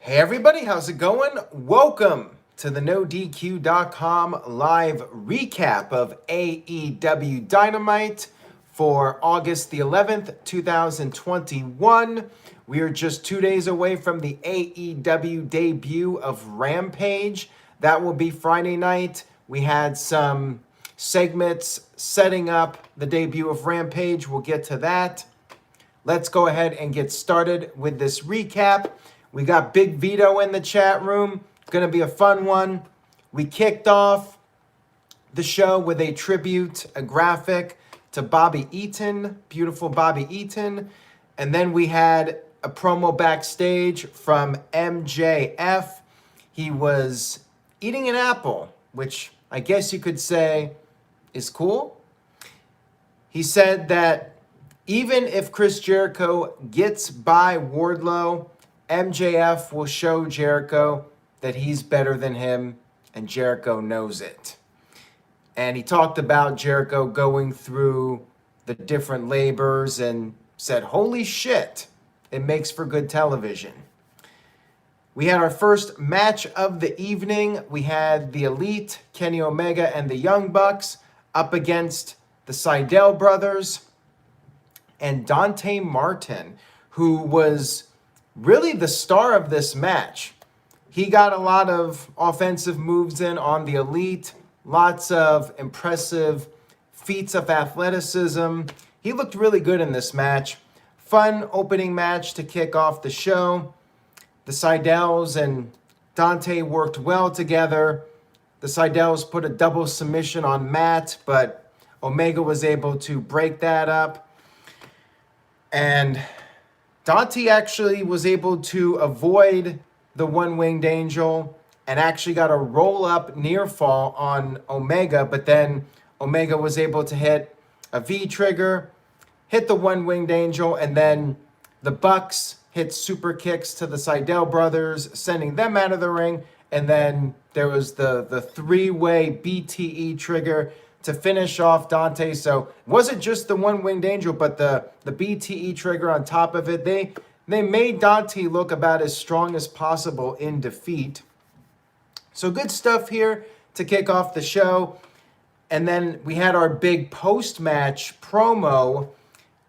Hey everybody, how's it going? Welcome to the NoDQ.com live recap of AEW Dynamite for August the 11th, 2021. We are just 2 days away from the AEW debut of Rampage. That will be Friday night. We had some segments setting up the debut of Rampage. We'll get to that. Let's go ahead and get started with this recap. We got Big Vito in the chat room. It's going to be a fun one. We kicked off the show with a tribute, a graphic to Bobby Eaton, beautiful Bobby Eaton. And then we had a promo backstage from MJF. He was eating an apple, which I guess you could say is cool. He said that even if Chris Jericho gets by Wardlow, MJF will show Jericho that he's better than him, and Jericho knows it. And he talked about Jericho going through the different labors and said, holy shit, it makes for good television. We had our first match of the evening. We had the Elite, Kenny Omega, and the Young Bucks up against the Seidel brothers and Dante Martin, who was really the star of this match. He got a lot of offensive moves in on the Elite, lots of impressive feats of athleticism. He looked really good in this match. Fun opening match to kick off the show. The Seidels and Dante worked well together. The Seidels put a double submission on Matt, but Omega was able to break that up. And Dante actually was able to avoid the one-winged angel and actually got a roll-up near fall on Omega, but then Omega was able to hit a V-trigger, hit the one-winged angel, and then the Bucks hit super kicks to the Seidel brothers, sending them out of the ring, and then there was the three-way BTE trigger to finish off Dante. So it wasn't just the one-winged angel, but the BTE trigger on top of it. They made Dante look about as strong as possible in defeat. So good stuff here to kick off the show. And then we had our big post-match promo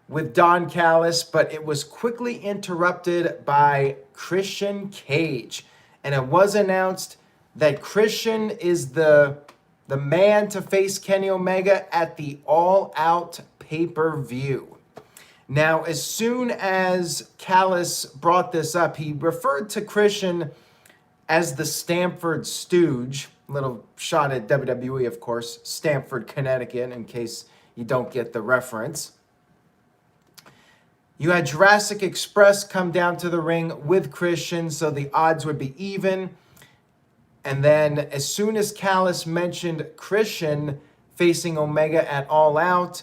with Don Callis, but it was quickly interrupted by Christian Cage. And it was announced that Christian is the man to face Kenny Omega at the All Out pay-per-view. Now, as soon as Callis brought this up, he referred to Christian as the Stamford Stooge. Little shot at WWE, of course. Stamford, Connecticut, in case you don't get the reference. You had Jurassic Express come down to the ring with Christian, so the odds would be even. And then as soon as Callis mentioned Christian facing Omega at All Out,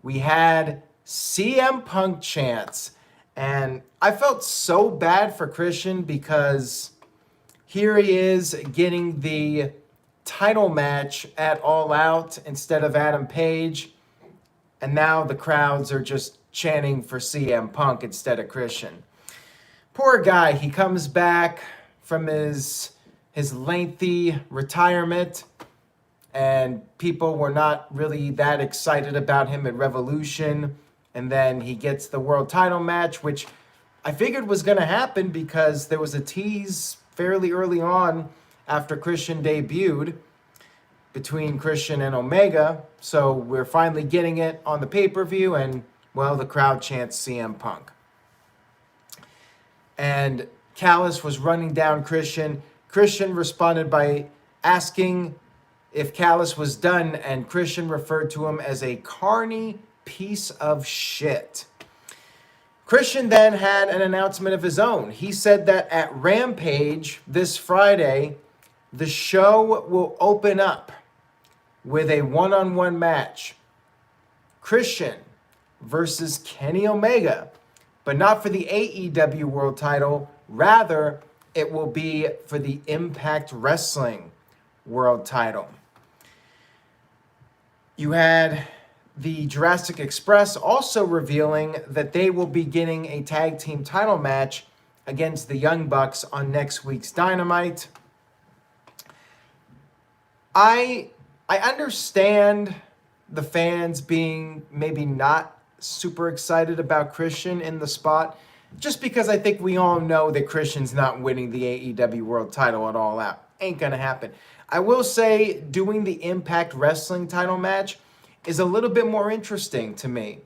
we had CM Punk chants. And I felt so bad for Christian because here he is getting the title match at All Out instead of Adam Page. And now the crowds are just chanting for CM Punk instead of Christian. Poor guy, he comes back from his lengthy retirement, and people were not really that excited about him at Revolution. And then he gets the world title match, which I figured was going to happen because there was a tease fairly early on after Christian debuted between Christian and Omega. So we're finally getting it on the pay-per-view, and, well, the crowd chants CM Punk. And Callis was running down Christian. Christian responded by asking if Callis was done, and Christian referred to him as a carny piece of shit. Christian then had an announcement of his own. He said that at Rampage this Friday, the show will open up with a one-on-one match. Christian versus Kenny Omega, but not for the AEW World title. Rather, it will be for the Impact Wrestling World title. You had the Jurassic Express also revealing that they will be getting a tag team title match against the Young Bucks on next week's Dynamite. I understand the fans being maybe not super excited about Christian in the spot, just because I think we all know that Christian's not winning the AEW World title at All Out. Ain't gonna happen. I will say doing the Impact Wrestling title match is a little bit more interesting to me.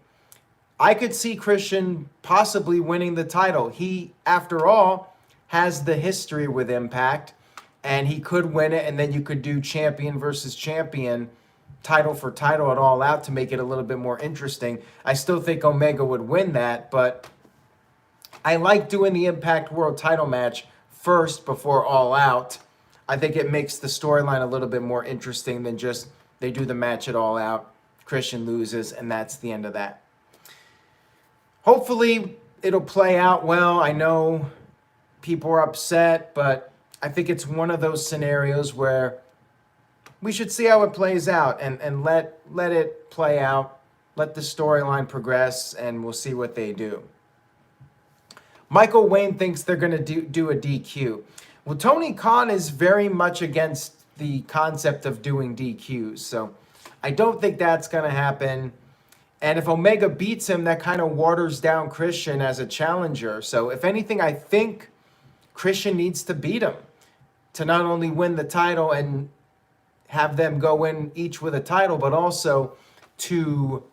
I could see Christian possibly winning the title. He, after all, has the history with Impact, and he could win it, and then you could do champion versus champion, title for title at All Out to make it a little bit more interesting. I still think Omega would win that, but I like doing the Impact World title match first before All Out. I think it makes the storyline a little bit more interesting than just they do the match at All Out, Christian loses, and that's the end of that. Hopefully, it'll play out well. I know people are upset, but I think it's one of those scenarios where we should see how it plays out and let it play out. Let the storyline progress, and we'll see what they do. Michael Wayne thinks they're going to do a DQ. Well, Tony Khan is very much against the concept of doing DQs, so I don't think that's going to happen. And if Omega beats him, that kind of waters down Christian as a challenger. So if anything, I think Christian needs to beat him to not only win the title and have them go in each with a title, but also to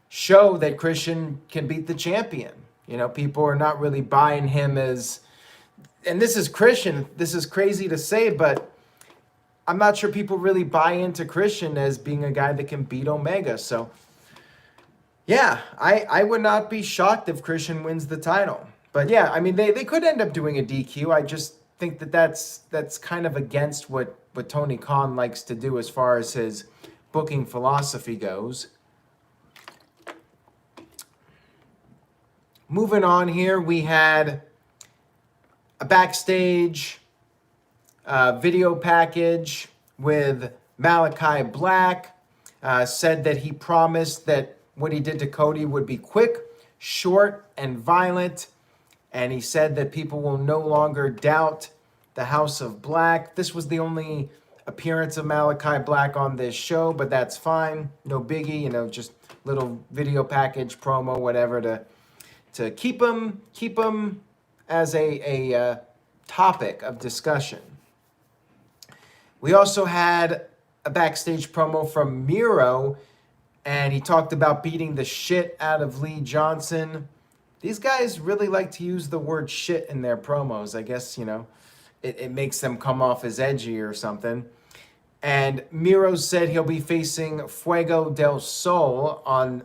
show that Christian can beat the champion. You know, people are not really buying him as, and this is Christian, this is crazy to say, but I'm not sure people really buy into Christian as being a guy that can beat Omega. So yeah, I would not be shocked if Christian wins the title. But yeah, I mean, they could end up doing a DQ. I just think that's kind of against what Tony Khan likes to do as far as his booking philosophy goes. Moving on here, we had a backstage video package with Malachi Black. Said that he promised that what he did to Cody would be quick, short, and violent. And he said that people will no longer doubt the House of Black. This was the only appearance of Malachi Black on this show, but that's fine. No biggie, you know, just little video package, promo, whatever, to keep him as a topic of discussion. We also had a backstage promo from Miro, and he talked about beating the shit out of Lee Johnson. These guys really like to use the word shit in their promos. I guess, you know, it makes them come off as edgy or something. And Miro said he'll be facing Fuego del Sol on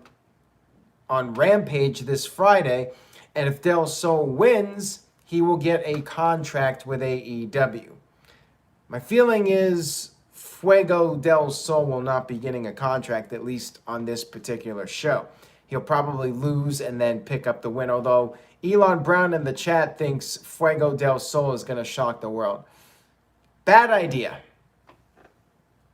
Rampage this Friday. And if Del Sol wins, he will get a contract with AEW. My feeling is Fuego del Sol will not be getting a contract, at least on this particular show. He'll probably lose and then pick up the win, although Elon Brown in the chat thinks Fuego del Sol is going to shock the world. Bad idea.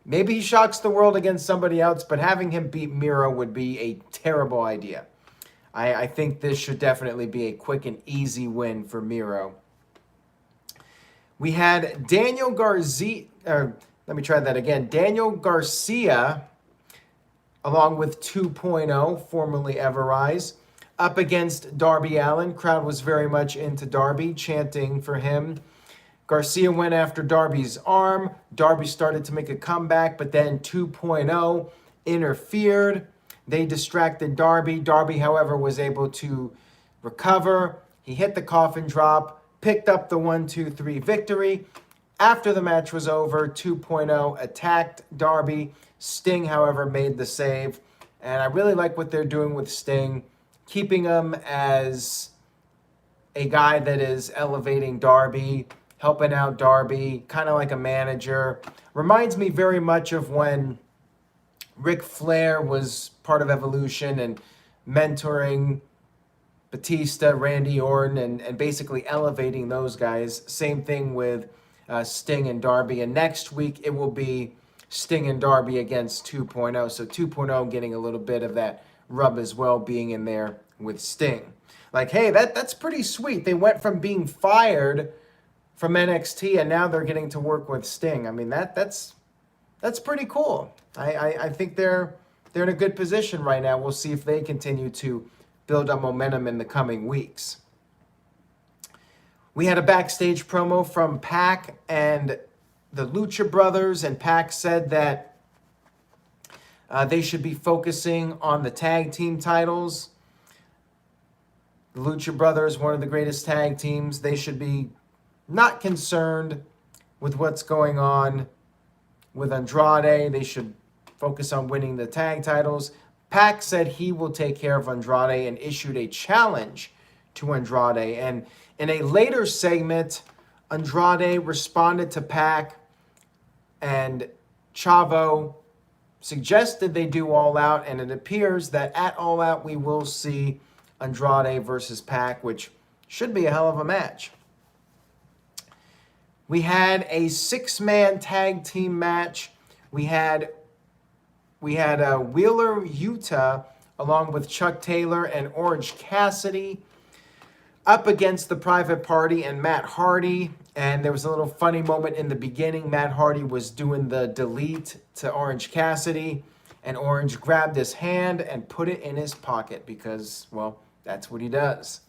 Maybe he shocks the world against somebody else, but having him beat Miro would be a terrible idea. I think this should definitely be a quick and easy win for Miro. We had Daniel Garcia, Daniel Garcia, along with 2.0, formerly Everrise, up against Darby Allin. Crowd was very much into Darby, chanting for him. Garcia went after Darby's arm. Darby started to make a comeback, but then 2.0 interfered. They distracted Darby. Darby, however, was able to recover. He hit the coffin drop, picked up the 1-2-3 victory. After the match was over, 2.0 attacked Darby. Sting, however, made the save. And I really like what they're doing with Sting, keeping him as a guy that is elevating Darby, helping out Darby, kind of like a manager. Reminds me very much of when Ric Flair was part of Evolution and mentoring Batista, Randy Orton, and basically elevating those guys. Same thing with Sting and Darby. And next week, it will be Sting and Darby against 2.0. So 2.0 getting a little bit of that rub as well, being in there with Sting. Like, hey, that's pretty sweet. They went from being fired from NXT and now they're getting to work with Sting. I mean, that's pretty cool. I think they're in a good position right now. We'll see if they continue to build up momentum in the coming weeks. We had a backstage promo from Pac and the Lucha Brothers, and Pac said that they should be focusing on the tag team titles. The Lucha Brothers, one of the greatest tag teams, they should be not concerned with what's going on with Andrade. They should focus on winning the tag titles. Pac said he will take care of Andrade and issued a challenge to Andrade. And in a later segment, Andrade responded to Pac, and Chavo suggested they do All Out, and it appears that at All Out we will see Andrade versus Pac, which should be a hell of a match. We had a 6-man tag team match. We had Wheeler Yuta along with Chuck Taylor and Orange Cassidy up against the Private Party and Matt Hardy. And there was a little funny moment in the beginning. Matt Hardy was doing the delete to Orange Cassidy, and Orange grabbed his hand and put it in his pocket because, well, that's what he does.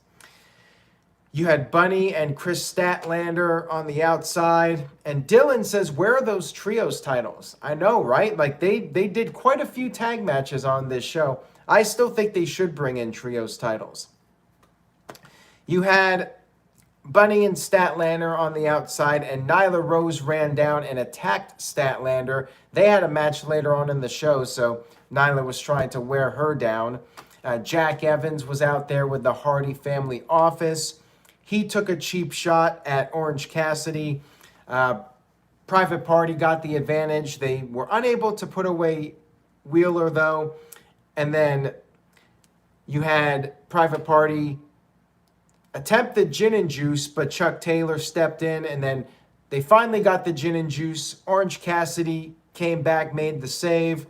You had Bunny and Chris Statlander on the outside. And Dylan says, where are those trios titles? I know, right? Like, they did quite a few tag matches on this show. I still think they should bring in trios titles. You had Bunny and Statlander on the outside, and Nyla Rose ran down and attacked Statlander. They had a match later on in the show, so Nyla was trying to wear her down. Jack Evans was out there with the Hardy family office. He took a cheap shot at Orange Cassidy. Private Party got the advantage. They were unable to put away Wheeler, though. And then you had Private Party attempted gin and juice, but Chuck Taylor stepped in, and then they finally got the gin and juice. Orange Cassidy came back, made the save,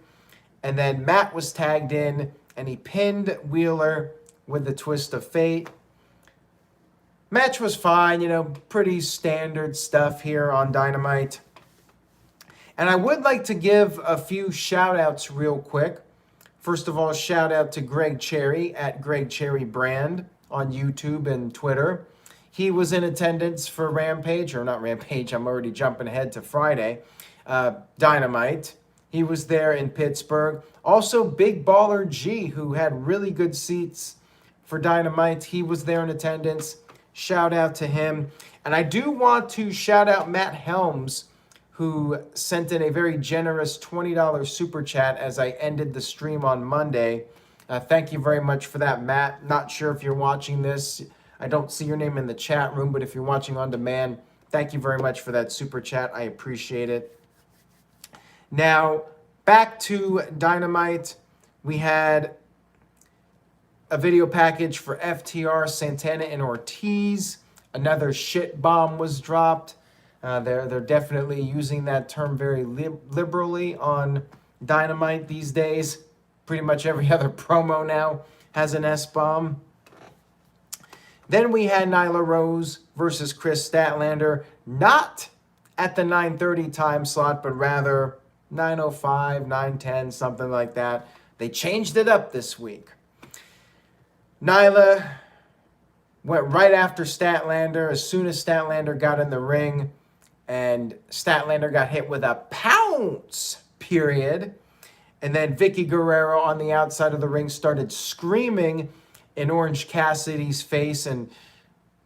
and then Matt was tagged in, and he pinned Wheeler with the twist of fate. Match was fine, pretty standard stuff here on Dynamite. And I would like to give a few shout-outs real quick. First of all, shout out to Greg Cherry at Greg Cherry Brand on YouTube and Twitter. He was in attendance for Rampage, or not Rampage, I'm already jumping ahead to Friday, Dynamite. He was there in Pittsburgh. Also, Big Baller G, who had really good seats for Dynamite. He was there in attendance. Shout out to him. And I do want to shout out Matt Helms, who sent in a very generous $20 super chat as I ended the stream on Monday. Thank you very much for that, Matt. Not sure if you're watching this. I don't see your name in the chat room, but if you're watching on demand, thank you very much for that super chat. I appreciate it. Now, back to Dynamite. We had a video package for FTR, Santana, and Ortiz. Another shit bomb was dropped. They're definitely using that term very liberally on Dynamite these days. Pretty much every other promo now has an S-bomb. Then we had Nyla Rose versus Chris Statlander, not at the 9:30 time slot, but rather 9:05, 9:10, something like that. They changed it up this week. Nyla went right after Statlander as soon as Statlander got in the ring, and Statlander got hit with a pounce, period. And then Vicky Guerrero on the outside of the ring started screaming in Orange Cassidy's face, and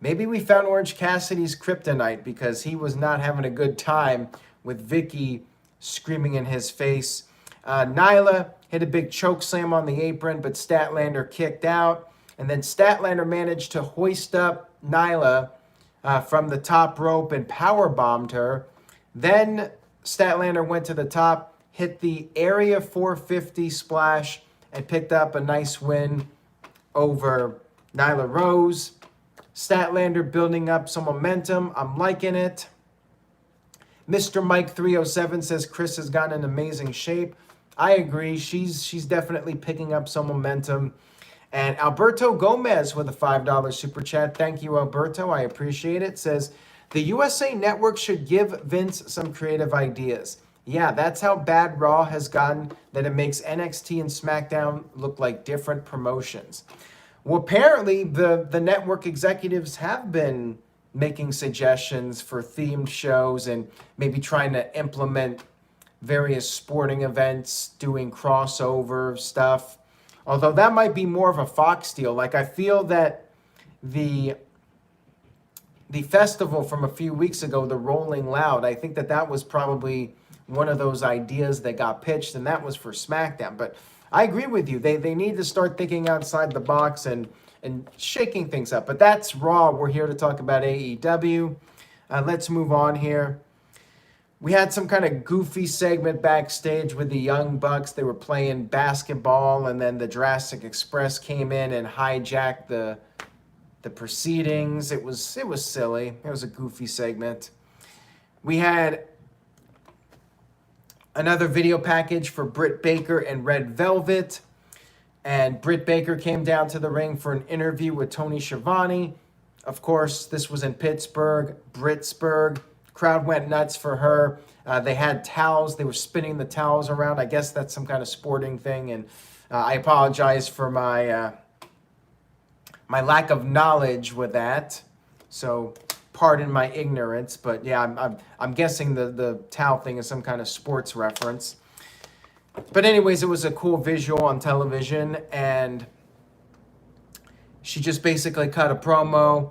maybe we found Orange Cassidy's kryptonite because he was not having a good time with Vicky screaming in his face. Nyla hit a big choke slam on the apron, but Statlander kicked out. And then Statlander managed to hoist up Nyla from the top rope and powerbombed her. Then Statlander went to the top, hit the Area 450 splash, and picked up a nice win over Nyla Rose. Statlander building up some momentum. I'm liking it. Mr. Mike 307 says Chris has gotten in amazing shape. I agree. She's definitely picking up some momentum. And Alberto Gomez with a $5 super chat. Thank you, Alberto. I appreciate it. Says, the USA Network should give Vince some creative ideas. Yeah, that's how bad Raw has gotten, that it makes NXT and SmackDown look like different promotions. Well, apparently the network executives have been making suggestions for themed shows and maybe trying to implement various sporting events, doing crossover stuff. Although that might be more of a Fox deal. Like, I feel that the festival from a few weeks ago, the Rolling Loud, I think that was probably one of those ideas that got pitched, and that was for SmackDown. But I agree with you. They need to start thinking outside the box and shaking things up. But that's Raw. We're here to talk about AEW. Let's move on here. We had some kind of goofy segment backstage with the Young Bucks. They were playing basketball, and then the Jurassic Express came in and hijacked the proceedings. It was silly. It was a goofy segment. We had another video package for Brit Baker and Red Velvet. And Brit Baker came down to the ring for an interview with Tony Schiavone. Of course, this was in Pittsburgh, Britsburg. Crowd went nuts for her. They had towels. They were spinning the towels around. I guess that's some kind of sporting thing. And I apologize for my lack of knowledge with that. So pardon my ignorance. But yeah, I'm guessing the towel thing is some kind of sports reference. But anyways, it was a cool visual on television. And she just basically cut a promo.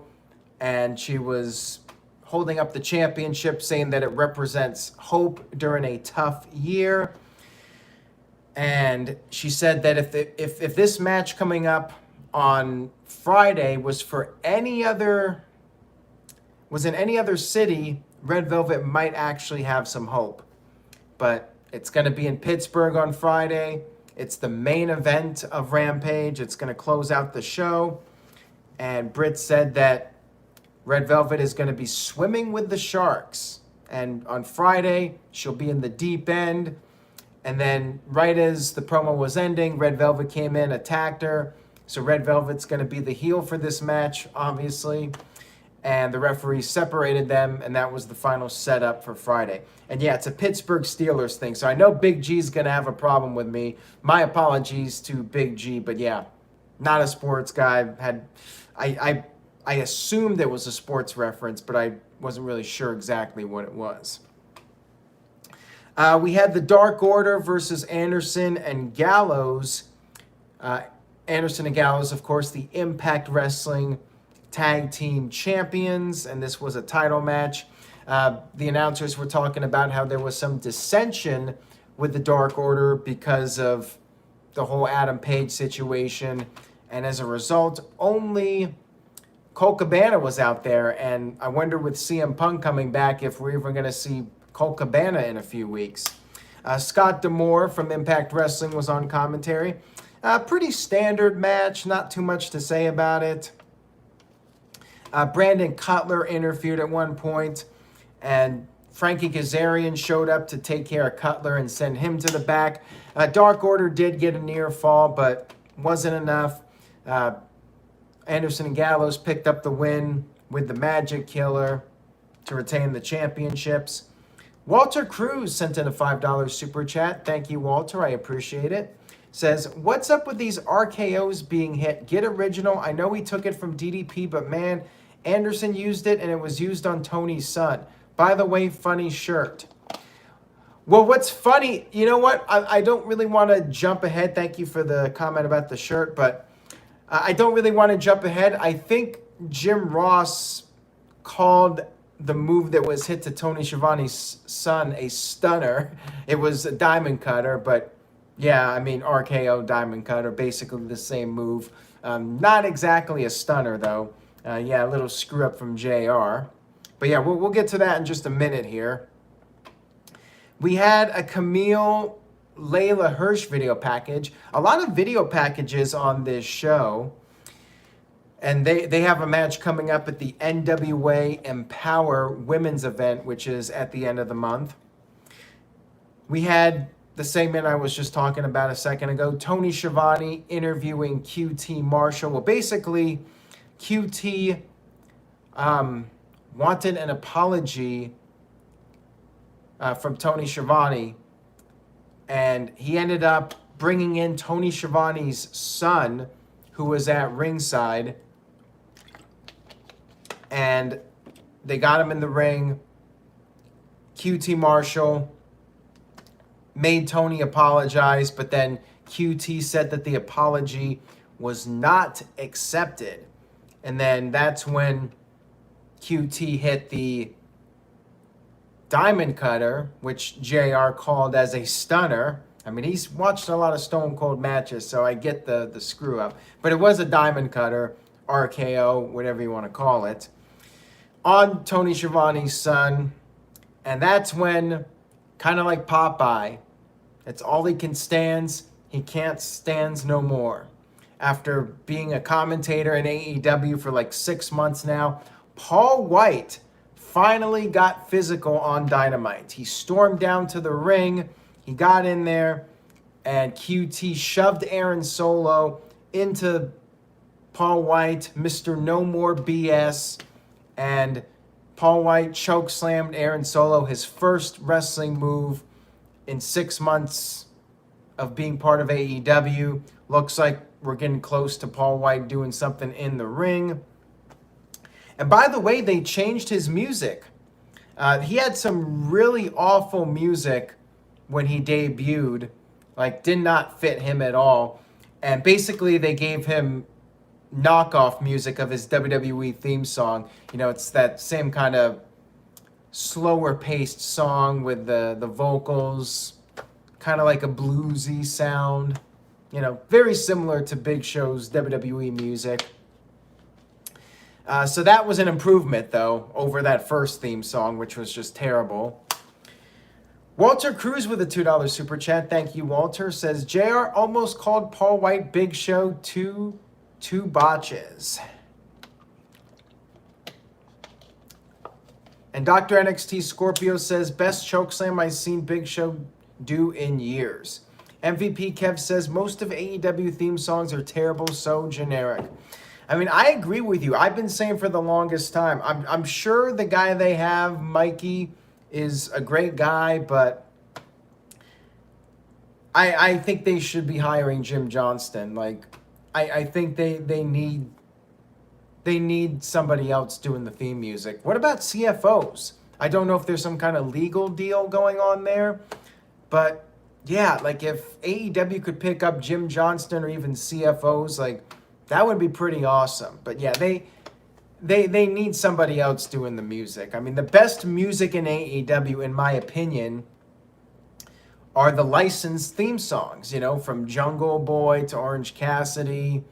And she was holding up the championship, saying that it represents hope during a tough year. And she said that if this match coming up on Friday was in any other city, Red Velvet might actually have some hope. But it's going to be in Pittsburgh on Friday. It's the main event of Rampage. It's going to close out the show. And Britt said that Red Velvet is going to be swimming with the sharks. And on Friday, she'll be in the deep end. And then right as the promo was ending, Red Velvet came in, attacked her. So Red Velvet's going to be the heel for this match, obviously. And the referee separated them, and that was the final setup for Friday. And yeah, it's a Pittsburgh Steelers thing. So I know Big G's going to have a problem with me. My apologies to Big G. But yeah, not a sports guy. I assumed it was a sports reference, but I wasn't really sure exactly what it was. We had the Dark Order versus Anderson and Gallows. Anderson and Gallows, of course, the Impact Wrestling Tag Team Champions, and this was a title match. The announcers were talking about how there was some dissension with the Dark Order because of the whole Adam Page situation, and as a result, only Colt Cabana was out there, and I wonder with CM Punk coming back if we're even going to see Colt Cabana in a few weeks. Scott D'Amore from Impact Wrestling was on commentary. Pretty standard match, not too much to say about it. Brandon Cutler interfered at one point, and Frankie Kazarian showed up to take care of Cutler and send him to the back. Dark Order did get a near fall, but wasn't enough. Anderson and Gallows picked up the win with the Magic Killer to retain the championships. Walter Cruz sent in a $5 super chat. Thank you, Walter. I appreciate it. Says, what's up with these RKOs being hit? Get original. I know he took it from DDP, but man, Anderson used it and it was used on Tony's son. By the way, funny shirt. Well, what's funny, you know what? I don't really want to jump ahead. Thank you for the comment about the shirt, but I don't really want to jump ahead. I think Jim Ross called the move that was hit to Tony Schiavone's son a stunner. It was a diamond cutter, but yeah, I mean, RKO diamond cutter, basically the same move. Not exactly a stunner, though. Yeah, a little screw up from JR. But yeah, we'll get to that in just a minute here. We had a Camille Layla Hirsch video package. A lot of video packages on this show. And they have a match coming up at the NWA Empower Women's event, which is at the end of the month. We had the segment I was just talking about a second ago. Tony Schiavone interviewing QT Marshall. Well, basically, QT wanted an apology from Tony Schiavone, and he ended up bringing in Tony Schiavone's son, who was at ringside, and they got him in the ring. QT Marshall made Tony apologize, but then QT said that the apology was not accepted. And then that's when QT hit the diamond cutter, which JR called as a stunner. I mean, he's watched a lot of Stone Cold matches, so I get the screw up. But it was a diamond cutter, RKO, whatever you want to call it, on Tony Schiavone's son. And that's when, kind of like Popeye, it's all he can stands, he can't stands no more. After being a commentator in AEW for like 6 months now, Paul White finally got physical on Dynamite. He stormed down to the ring, he got in there, and QT shoved Aaron Solo into Paul White, Mr. No More BS, and Paul White chokeslammed Aaron Solo, his first wrestling move in 6 months of being part of AEW. Looks like we're getting close to Paul White doing something in the ring. And by the way, they changed his music. He had some really awful music when he debuted, like did not fit him at all. And basically they gave him knockoff music of his WWE theme song. You know, it's that same kind of slower paced song with the vocals, kind of like a bluesy sound. You know, very similar to Big Show's WWE music. So that was an improvement, though, over that first theme song, which was just terrible. Walter Cruz with a $2 super chat. Thank you, Walter. Says, JR almost called Paul White Big Show two botches. And Dr. NXT Scorpio says, best chokeslam I've seen Big Show do in years. MVP Kev says, most of AEW theme songs are terrible, so generic. I mean, I agree with you. I've been saying for the longest time, I'm sure the guy they have, Mikey, is a great guy, but I think they should be hiring Jim Johnston. Like, I think they need somebody else doing the theme music. What about CFOs? I don't know if there's some kind of legal deal going on there, but yeah, like if AEW could pick up Jim Johnston or even CFOs, like that would be pretty awesome. But yeah, they need somebody else doing the music. I mean, the best music in AEW, in my opinion, are the licensed theme songs, you know, from Jungle Boy to Orange Cassidy,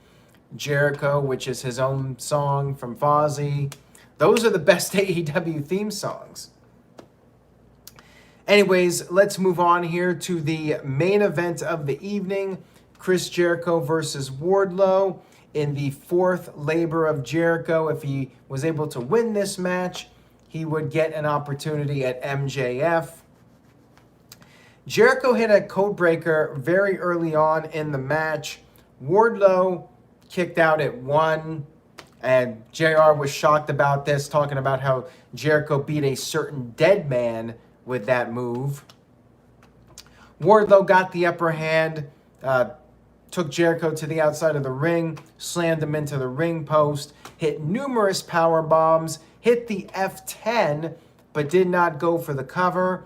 Jericho, which is his own song from Fozzy. Those are the best AEW theme songs. Anyways, let's move on here to the main event of the evening. Chris Jericho versus Wardlow in the fourth labor of Jericho. If he was able to win this match, he would get an opportunity at MJF. Jericho hit a code breaker very early on in the match. Wardlow kicked out at 1, and JR was shocked about this, talking about how Jericho beat a certain dead man with that move. Wardlow got the upper hand, took Jericho to the outside of the ring, slammed him into the ring post, hit numerous power bombs, hit the F10, but did not go for the cover.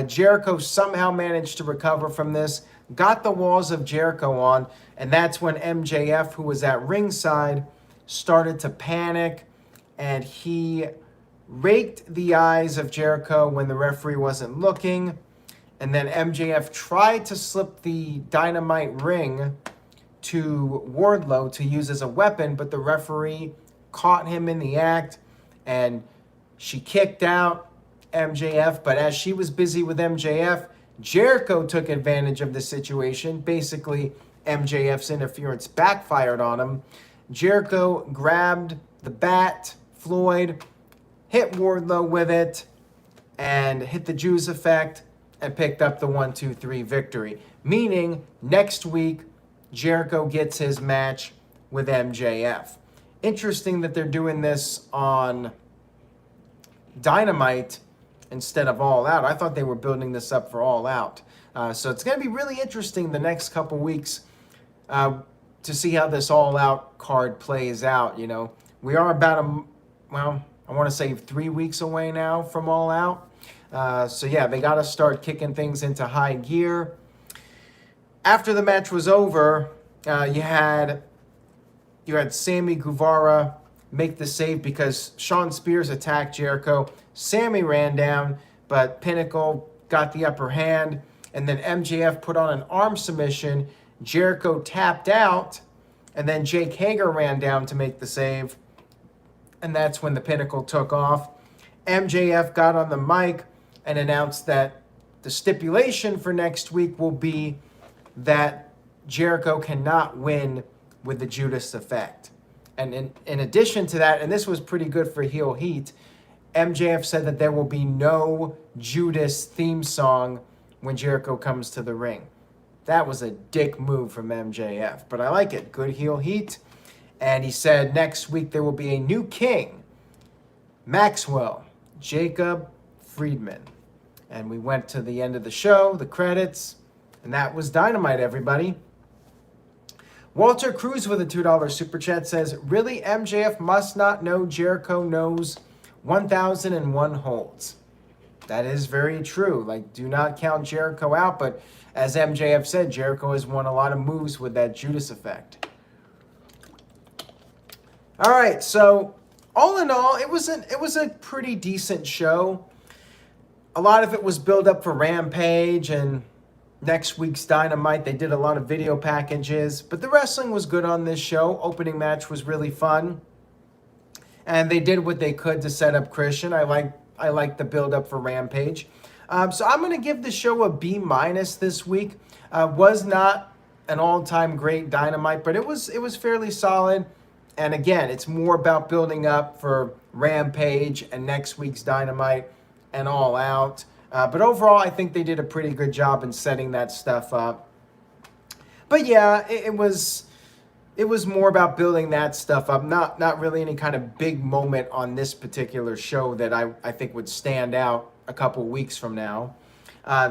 Jericho somehow managed to recover from this, got the walls of Jericho on, and that's when MJF, who was at ringside, started to panic, and he raked the eyes of Jericho when the referee wasn't looking. And then MJF tried to slip the dynamite ring to Wardlow to use as a weapon, but the referee caught him in the act, and she kicked out MJF. But as she was busy with MJF, Jericho took advantage of the situation. Basically, MJF's interference backfired on him. Jericho grabbed the bat, Floyd, hit Wardlow with it, and hit the Jews effect. and picked up the 1-2-3 victory. Meaning next week, Jericho gets his match with MJF. Interesting that they're doing this on Dynamite instead of All Out. I thought they were building this up for All Out. So it's going to be really interesting the next couple weeks to see how this All Out card plays out. You know, we are about I want to say 3 weeks away now from All Out. So yeah, they got to start kicking things into high gear. After the match was over, you had Sammy Guevara make the save because Shawn Spears attacked Jericho. Sammy ran down, but Pinnacle got the upper hand, and then MJF put on an arm submission. Jericho tapped out, and then Jake Hager ran down to make the save, and that's when the Pinnacle took off. MJF got on the mic and announced that the stipulation for next week will be that Jericho cannot win with the Judas effect. And in addition to that, and this was pretty good for heel heat, MJF said that there will be no Judas theme song when Jericho comes to the ring. That was a dick move from MJF, but I like it. Good heel heat. And he said next week there will be a new king, Maxwell Jacob Friedman. And we went to the end of the show, the credits, and that was Dynamite, everybody. Walter Cruz with a $2 super chat says, really, MJF must not know Jericho knows 1,001 holds. That is very true. Like, do not count Jericho out, but as MJF said, Jericho has won a lot of moves with that Judas effect. All right, so all in all, it was a pretty decent show. A lot of it was build up for Rampage and next week's Dynamite. They did a lot of video packages, but the wrestling was good on this show. Opening match was really fun, and they did what they could to set up Christian. I like the build up for Rampage. So I'm going to give the show a B- this week. Was not an all-time great Dynamite, but it was fairly solid. And again, it's more about building up for Rampage and next week's Dynamite and All Out. But overall, I think they did a pretty good job in setting that stuff up. But yeah, it was more about building that stuff up. Not really any kind of big moment on this particular show that I think would stand out a couple weeks from now.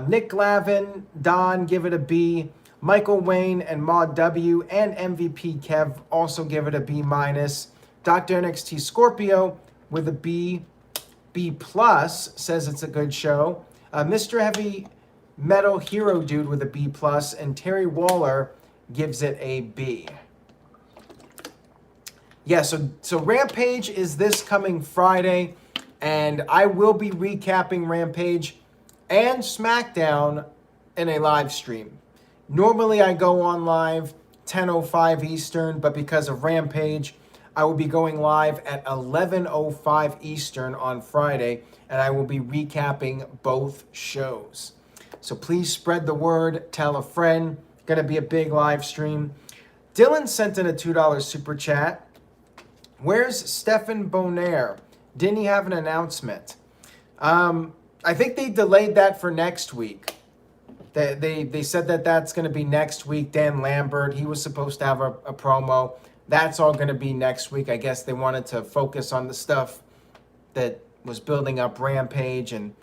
Nick Glavin, Don, give it a B. Michael Wayne and Maud W. and MVP Kev also give it a B-. Dr. NXT Scorpio with a B+, says it's a good show. Mr. Heavy Metal Hero Dude with a B+, and Terry Waller gives it a B. Yeah, so Rampage is this coming Friday, and I will be recapping Rampage and SmackDown in a live stream. Normally I go on live 10:05 Eastern, but because of Rampage, I will be going live at 11:05 Eastern on Friday, and I will be recapping both shows. So please spread the word, tell a friend. Gonna be a big live stream. Dylan sent in a $2 super chat. Where's Stephen Bonaire? Didn't he have an announcement? I think they delayed that for next week. They said that that's going to be next week. Dan Lambert, he was supposed to have a promo. That's all going to be next week. I guess they wanted to focus on the stuff that was building up Rampage, and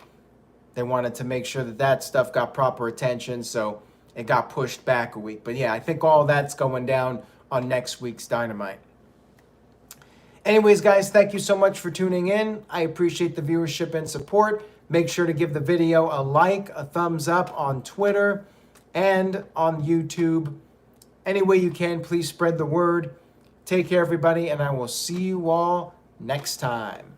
they wanted to make sure that stuff got proper attention, so it got pushed back a week. But yeah, I think all that's going down on next week's Dynamite. Anyways, guys, thank you so much for tuning in. I appreciate the viewership and support. Make sure to give the video a like, a thumbs up on Twitter and on YouTube. Any way you can, please spread the word. Take care, everybody, and I will see you all next time.